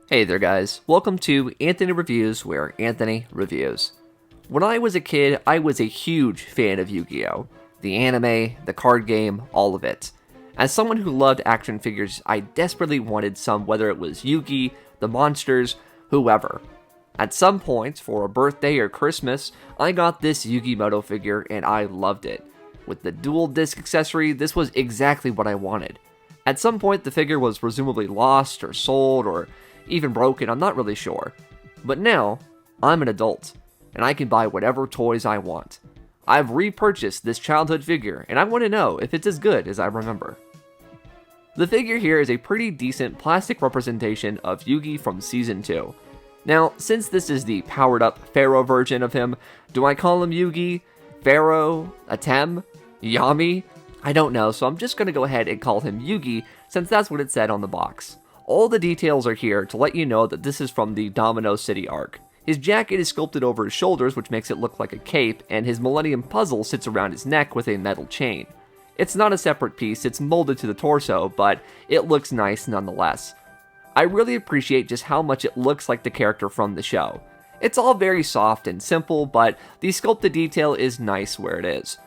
Hey there guys, welcome to Anthony Reviews, where Anthony reviews. When I was a kid, I was a huge fan of Yu-Gi-Oh! The anime, the card game, all of it. As someone who loved action figures, I desperately wanted some, whether it was Yugi, the monsters, whoever. At some point, for a birthday or Christmas, I got this Yugimoto figure and I loved it. With the dual disc accessory, this was exactly what I wanted. At some point, the figure was presumably lost or sold or even broken, I'm not really sure. But now, I'm an adult, and I can buy whatever toys I want. I've repurchased this childhood figure, and I want to know if it's as good as I remember. The figure here is a pretty decent plastic representation of Yugi from Season 2. Now, since this is the powered up Pharaoh version of him, do I call him Yugi, Pharaoh, Atem, Yami? I don't know, so I'm just going to go ahead and call him Yugi, since that's what it said on the box. All the details are here to let you know that this is from the Domino City arc. His jacket is sculpted over his shoulders, which makes it look like a cape, and his Millennium Puzzle sits around his neck with a metal chain. It's not a separate piece, it's molded to the torso, but it looks nice nonetheless. I really appreciate just how much it looks like the character from the show. It's all very soft and simple, but the sculpted detail is nice where it is.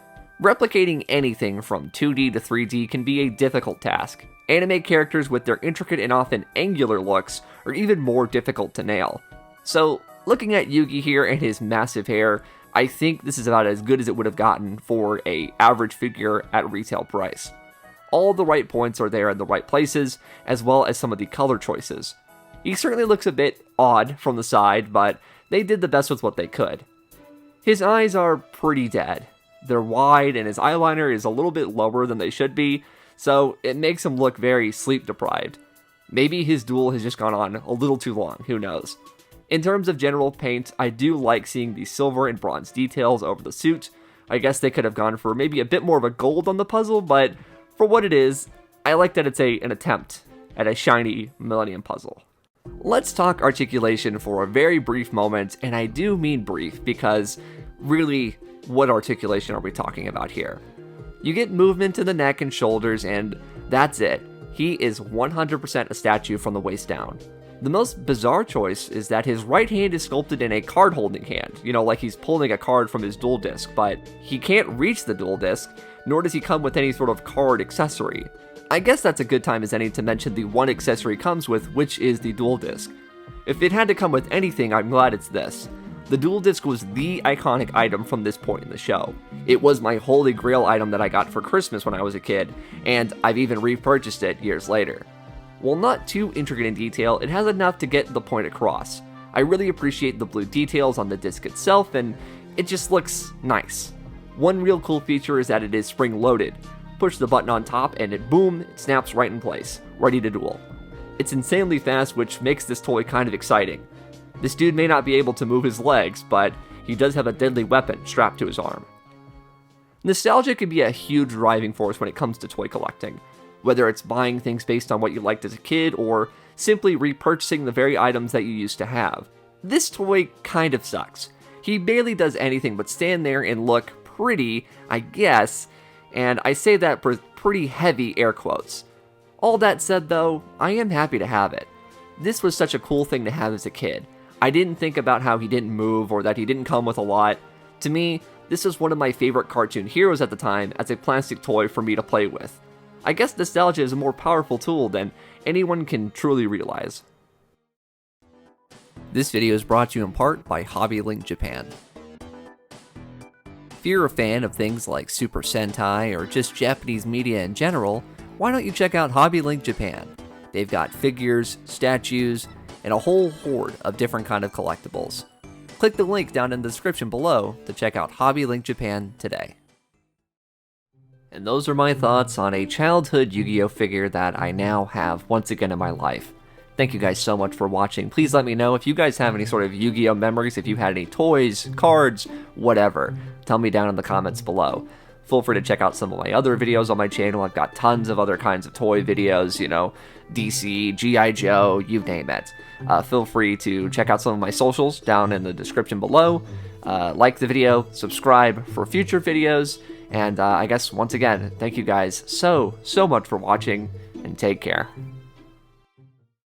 Replicating anything from 2D to 3D can be a difficult task. Anime characters with their intricate and often angular looks are even more difficult to nail. So, looking at Yugi here and his massive hair, I think this is about as good as it would have gotten for an average figure at retail price. All the right points are there in the right places, as well as some of the color choices. He certainly looks a bit odd from the side, but they did the best with what they could. His eyes are pretty dead. They're wide and his eyeliner is a little bit lower than they should be, so it makes him look very sleep deprived. Maybe his duel has just gone on a little too long, who knows. In terms of general paint, I do like seeing the silver and bronze details over the suit. I guess they could have gone for maybe a bit more of a gold on the puzzle, but for what it is, I like that it's an attempt at a shiny Millennium Puzzle. Let's talk articulation for a very brief moment, and I do mean brief because really, what articulation are we talking about here? You get movement in the neck and shoulders, and that's it. He is 100% a statue from the waist down. The most bizarre choice is that his right hand is sculpted in a card-holding hand, like he's pulling a card from his dual disc, but he can't reach the dual disc, nor does he come with any sort of card accessory. I guess that's a good time as any to mention the one accessory he comes with, which is the dual disc. If it had to come with anything, I'm glad it's this. The dual disc was the iconic item from this point in the show. It was my holy grail item that I got for Christmas when I was a kid, and I've even repurchased it years later. While not too intricate in detail, it has enough to get the point across. I really appreciate the blue details on the disc itself, and it just looks nice. One real cool feature is that it is spring-loaded. Push the button on top and it snaps right in place, ready to duel. It's insanely fast, which makes this toy kind of exciting. This dude may not be able to move his legs, but he does have a deadly weapon strapped to his arm. Nostalgia can be a huge driving force when it comes to toy collecting, whether it's buying things based on what you liked as a kid or simply repurchasing the very items that you used to have. This toy kind of sucks. He barely does anything but stand there and look pretty, I guess, and I say that with pretty heavy air quotes. All that said though, I am happy to have it. This was such a cool thing to have as a kid. I didn't think about how he didn't move or that he didn't come with a lot. To me, this was one of my favorite cartoon heroes at the time as a plastic toy for me to play with. I guess nostalgia is a more powerful tool than anyone can truly realize. This video is brought to you in part by Hobby Link Japan. If you're a fan of things like Super Sentai or just Japanese media in general, why don't you check out Hobby Link Japan? They've got figures, statues, and a whole horde of different kind of collectibles. Click the link down in the description below to check out Hobby Link Japan today. And those are my thoughts on a childhood Yu-Gi-Oh figure that I now have once again in my life. Thank you guys so much for watching. Please let me know if you guys have any sort of Yu-Gi-Oh memories, if you had any toys, cards, whatever. Tell me down in the comments below. Feel free to check out some of my other videos on my channel. I've got tons of other kinds of toy videos, DC, G.I. Joe, you name it. Feel free to check out some of my socials down in the description below. Like the video, subscribe for future videos, and I guess once again, thank you guys so much for watching, and take care.